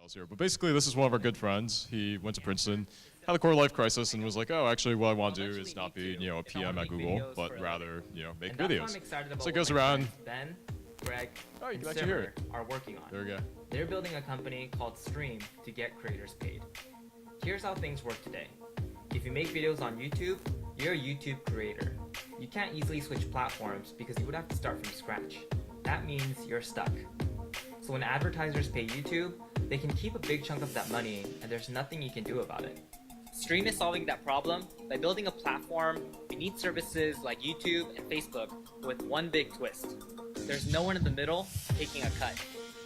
details here, but basically this is one of our good friends. He went to Princeton, had a core life crisis, and was like, oh, actually what I want to do is not be, a PM at Google, but rather, make videos. So he goes around. Ben, Greg, Oh, you and can actually hear Simmer it. are working on. There we go. They're building a company called Stream to get creators paid. Here's how things work today. If you make videos on YouTube, you're a YouTube creator. You can't easily switch platforms because you would have to start from scratch. That means you're stuck. So when advertisers pay YouTube, they can keep a big chunk of that money and there's nothing you can do about it. Stream is solving that problem by building a platform beneath services like YouTube and Facebook with one big twist. There's no one in the middle taking a cut.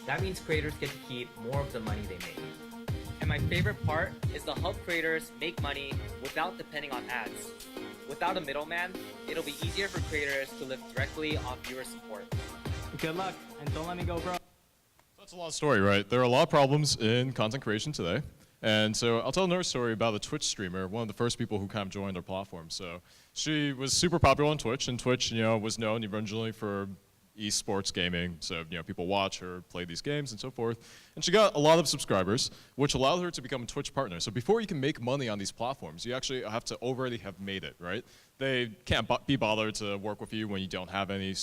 That means creators get to keep more of the money they make. And my favorite part is to help creators make money without depending on ads. Without a middleman, it'll be easier for creators to live directly off viewer support. Good luck, and don't let me go broke. That's a long story, right? There are a lot of problems in content creation today. And so I'll tell another story about a Twitch streamer, one of the first people who kind of joined our platform. So she was super popular on Twitch, and Twitch, was known originally for esports gaming. So, people watch her play these games and so forth. And she got a lot of subscribers, which allowed her to become a Twitch partner. So before you can make money on these platforms, you actually have to already have made it, right? They can't be bothered to work with you when you don't have any,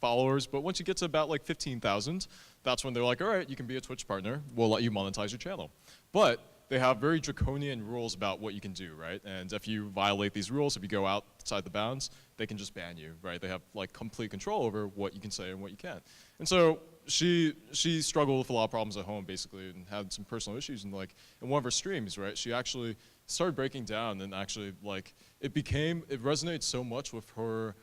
followers, but once you get to about 15,000, that's when they're like, all right, you can be a Twitch partner, we'll let you monetize your channel. But they have very draconian rules about what you can do, right? And if you violate these rules, if you go outside the bounds, they can just ban you, right? They have complete control over what you can say and what you can't. And so she struggled with a lot of problems at home, basically, and had some personal issues. And in one of her streams, right, she actually started breaking down, and actually it resonated so much with her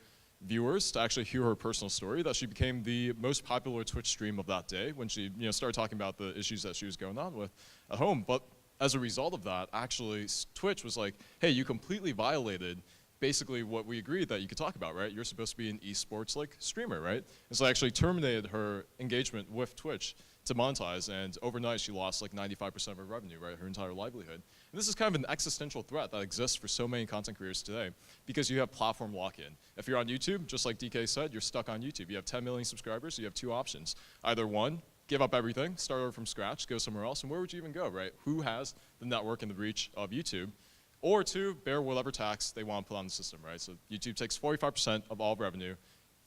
viewers to actually hear her personal story that she became the most popular Twitch stream of that day when she started talking about the issues that she was going on with at home. But as a result of that, actually Twitch was like, hey, you completely violated basically what we agreed that you could talk about, right? You're supposed to be an esports streamer, right? And so I actually terminated her engagement with Twitch to monetize, and overnight she lost 95% of her revenue, right? Her entire livelihood. And this is kind of an existential threat that exists for so many content creators today because you have platform lock-in. If you're on YouTube, just like DK said, you're stuck on YouTube. You have 10 million subscribers, so you have two options. Either one, give up everything, start over from scratch, go somewhere else, and where would you even go, right? Who has the network and the reach of YouTube? Or two, bear whatever tax they want to put on the system, right? So YouTube takes 45% of all revenue.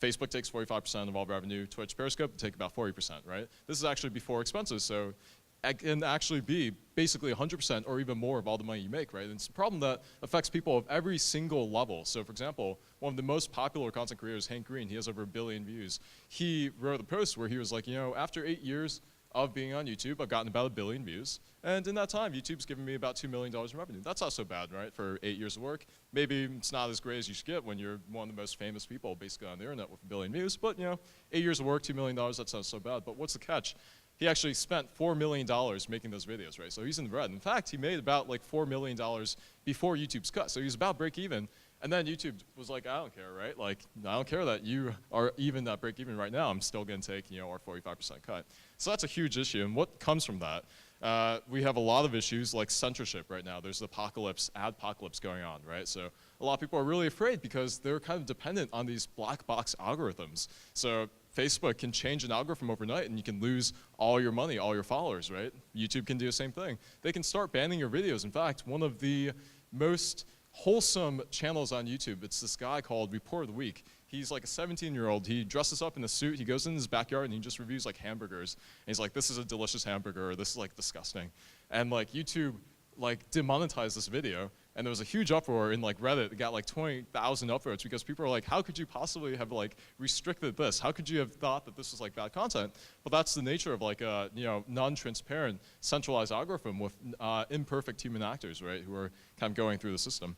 Facebook takes 45% of all revenue. Twitch, Periscope take about 40%, right? This is actually before expenses, so it can actually be basically 100% or even more of all the money you make, right? And it's a problem that affects people of every single level. So for example, one of the most popular content creators, Hank Green, he has over 1 billion views. He wrote a post where he was like, after 8 years of being on YouTube, I've gotten about 1 billion views. And in that time, YouTube's given me about $2 million in revenue. That's not so bad, right, for 8 years of work. Maybe it's not as great as you should get when you're one of the most famous people basically on the internet with 1 billion views, but 8 years of work, $2 million, that's not so bad. But what's the catch? He actually spent $4 million making those videos, right? So he's in the red. In fact, he made about $4 million before YouTube's cut. So he was about break even. And then YouTube was like, I don't care, right? I don't care that you are even at break even right now. I'm still going to take, our 45% cut. So that's a huge issue. And what comes from that? We have a lot of issues like censorship right now. There's the adpocalypse going on, right? So a lot of people are really afraid because they're kind of dependent on these black box algorithms. So Facebook can change an algorithm overnight and you can lose all your money, all your followers, right? YouTube can do the same thing. They can start banning your videos. In fact, one of the most wholesome channels on YouTube, it's this guy called Report of the Week. He's like a 17-year-old. He dresses up in a suit. He goes in his backyard and he just reviews hamburgers. And he's like, this is a delicious hamburger, or this is disgusting. And YouTube demonetized this video. And there was a huge uproar in Reddit. It got 20,000 upvotes because people are like, how could you possibly have restricted this? How could you have thought that this was bad content? But that's the nature of a non-transparent centralized algorithm with imperfect human actors, right, who are kind of going through the system.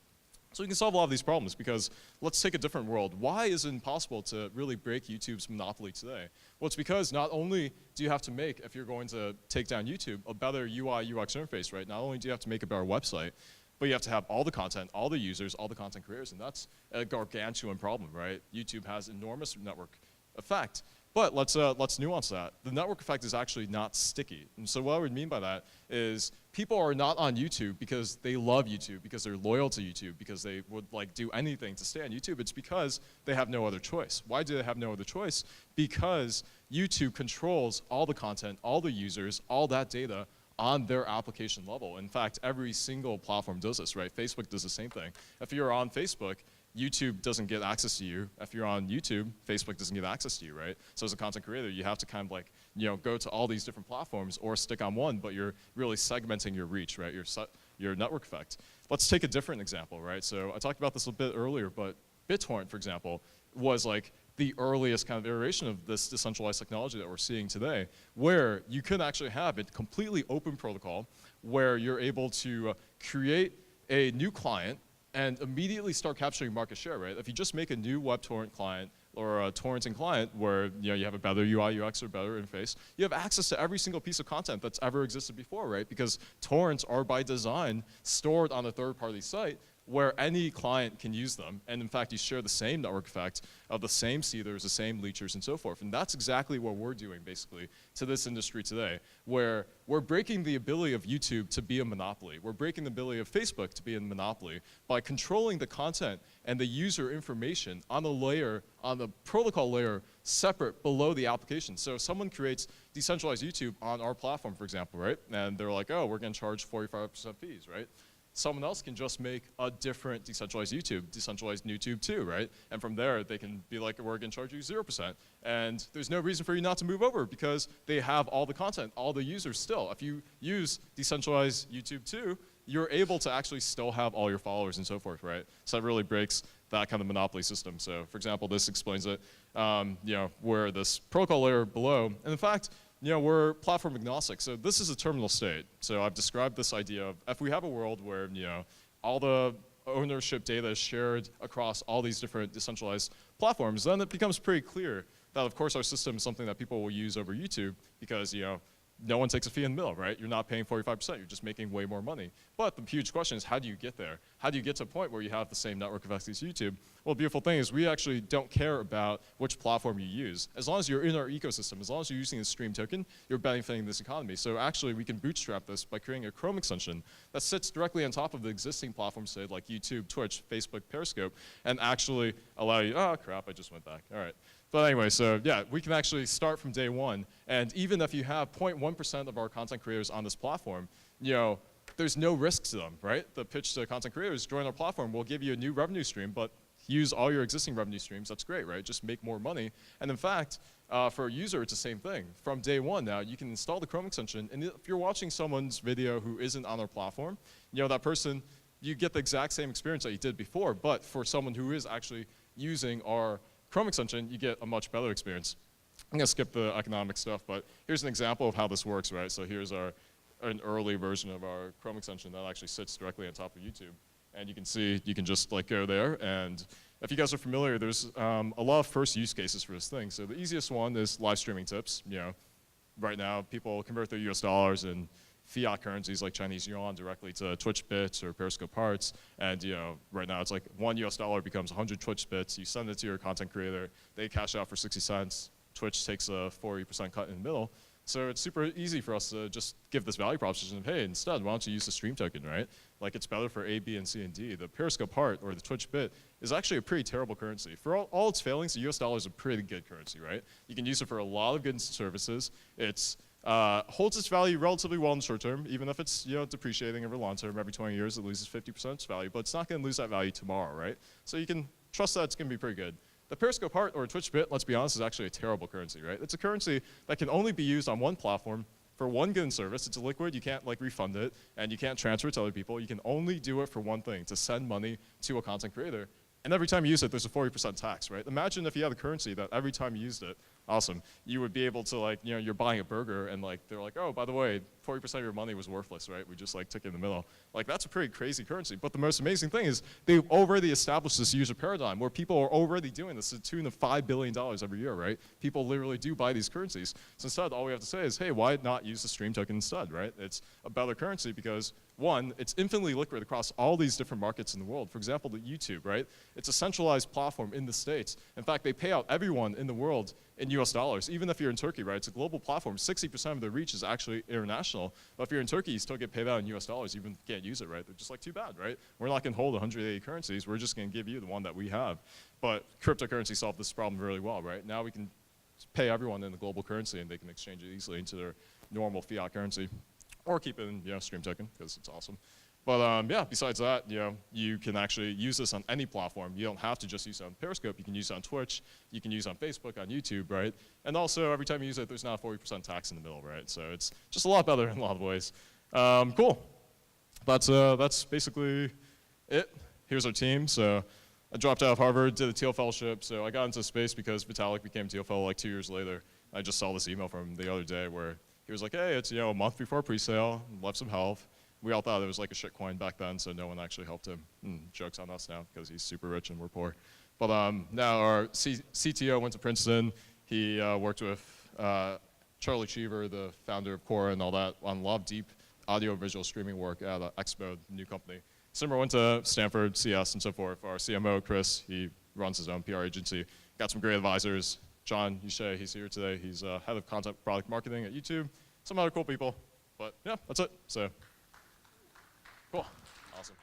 So we can solve a lot of these problems because let's take a different world. Why is it impossible to really break YouTube's monopoly today? Well, it's because not only do you have to make, if you're going to take down YouTube, a better UI, UX interface, right? Not only do you have to make a better website, but you have to have all the content, all the users, all the content creators, and that's a gargantuan problem, right? YouTube has enormous network effect. But let's nuance that. The network effect is actually not sticky. And so what I would mean by that is people are not on YouTube because they love YouTube, because they're loyal to YouTube, because they would do anything to stay on YouTube. It's because they have no other choice. Why do they have no other choice? Because YouTube controls all the content, all the users, all that data, on their application level. In fact, every single platform does this, right? Facebook does the same thing. If you're on Facebook, YouTube doesn't get access to you. If you're on YouTube, Facebook doesn't get access to you, right? So as a content creator, you have to kind of like, go to all these different platforms or stick on one, but you're really segmenting your reach, right? Your network effect. Let's take a different example, right? So I talked about this a bit earlier, but BitTorrent, for example, was like the earliest kind of iteration of this decentralized technology that we're seeing today, where you could actually have a completely open protocol where you're able to create a new client and immediately start capturing market share, right? If you just make a new WebTorrent client or a torrenting client where you have a better UI, UX, or better interface, you have access to every single piece of content that's ever existed before, right? Because torrents are by design stored on a third-party site where any client can use them. And in fact, you share the same network effect of the same seeders, the same leechers, and so forth. And that's exactly what we're doing, basically, to this industry today, where we're breaking the ability of YouTube to be a monopoly. We're breaking the ability of Facebook to be a monopoly by controlling the content and the user information on a layer, on the protocol layer, separate below the application. So if someone creates decentralized YouTube on our platform, for example, right? And they're like, oh, we're gonna charge 45% fees, right? Someone else can just make a different decentralized YouTube, decentralized YouTube too, right? And from there, they can be like, we're gonna charge you 0%. And there's no reason for you not to move over because they have all the content, all the users still. If you use decentralized YouTube too, you're able to actually still have all your followers and so forth, right? So that really breaks that kind of monopoly system. So for example, this explains it, where this protocol layer below, and in fact, we're platform agnostic. So this is a terminal state. So I've described this idea of if we have a world where, all the ownership data is shared across all these different decentralized platforms, then it becomes pretty clear that, of course, our system is something that people will use over YouTube because, no one takes a fee in the middle, right? You're not paying 45%, you're just making way more money. But the huge question is, how do you get there? How do you get to a point where you have the same network effects as YouTube? Well, the beautiful thing is we actually don't care about which platform you use. As long as you're in our ecosystem, as long as you're using the Stream token, you're benefiting this economy. So actually, we can bootstrap this by creating a Chrome extension that sits directly on top of the existing platforms, say, like YouTube, Twitch, Facebook, Periscope, and actually allow you, oh crap, I just went back, all right. But anyway, so yeah, we can actually start from day one, and even if you have 0.1% of our content creators on this platform, there's no risk to them, right? The pitch to content creators, join our platform, we'll give you a new revenue stream, but use all your existing revenue streams, that's great, right? Just make more money. And in fact, for a user, it's the same thing. From day one now, you can install the Chrome extension, and if you're watching someone's video who isn't on our platform, that person, you get the exact same experience that you did before, but for someone who is actually using our Chrome extension, you get a much better experience. I'm gonna skip the economic stuff, but here's an example of how this works, right? So here's an early version of our Chrome extension that actually sits directly on top of YouTube. And you can see, you can just like go there, and if you guys are familiar, there's a lot of first use cases for this thing. So the easiest one is live streaming tips. Right now, people convert their US dollars and fiat currencies like Chinese yuan directly to Twitch bits or Periscope hearts, and right now it's like $1 becomes 100 Twitch bits. You send it to your content creator, they cash out for 60 cents. Twitch takes a 40% cut in the middle. So it's super easy for us to just give this value proposition of, hey, instead, why don't you use the Stream token, right? Like it's better for A, B, and C, and D. The Periscope heart or the Twitch bit is actually a pretty terrible currency. For all its failings, the US dollar is a pretty good currency, right? You can use it for a lot of goods and services. It's holds its value relatively well in the short term, even if it's depreciating over the long term. Every 20 years, it loses 50% of its value, but it's not going to lose that value tomorrow, right? So you can trust that it's going to be pretty good. The Periscope heart or Twitch bit, let's be honest, is actually a terrible currency, right? It's a currency that can only be used on one platform for one good service. It's a liquid, you can't like refund it, and you can't transfer it to other people. You can only do it for one thing, to send money to a content creator. And every time you use it, there's a 40% tax, right? Imagine if you had a currency that every time you used it, awesome, you would be able to like, you're buying a burger and like, they're like, oh, by the way, 40% of your money was worthless, right? We just like took it in the middle. Like that's a pretty crazy currency. But the most amazing thing is they've already established this user paradigm where people are already doing this to the tune of $5 billion every year, right? People literally do buy these currencies. So instead, all we have to say is, hey, why not use the Stream token instead, right? It's a better currency because one, it's infinitely liquid across all these different markets in the world. For example, the YouTube, right? It's a centralized platform in the States. In fact, they pay out everyone in the world in US dollars. Even if you're in Turkey, right? It's a global platform. 60% of the reach is actually international. But if you're in Turkey, you still get paid out in US dollars. You even can't use it, right? They're just like, too bad, right? We're not gonna hold 180 currencies. We're just gonna give you the one that we have. But cryptocurrency solved this problem really well, right? Now we can pay everyone in the global currency and they can exchange it easily into their normal fiat currency. or keep it in Stream Token because it's awesome. But yeah, besides that, you can actually use this on any platform. You don't have to just use it on Periscope. You can use it on Twitch. You can use it on Facebook, on YouTube, right? And also, every time you use it, there's not a 40% tax in the middle, right? So it's just a lot better in a lot of ways. Cool. That's basically it. Here's our team. So I dropped out of Harvard, did a Teal Fellowship. So I got into space because Vitalik became Teal Fellow like 2 years later. I just saw this email from him the other day where he was like, hey, it's a month before presale, left some help. We all thought it was like a shit coin back then, so no one actually helped him. Joke's on us now because he's super rich and we're poor. But now our CTO went to Princeton. He worked with Charlie Cheever, the founder of Quora and all that, on a lot of deep audio-visual streaming work at Expo, the new company. Simmer went to Stanford, CS, and so forth. Our CMO, Chris, he runs his own PR agency. Got some great advisors. John Uche, he's here today. He's head of content product marketing at YouTube. Some other cool people. But yeah, that's it. So. Cool. Awesome.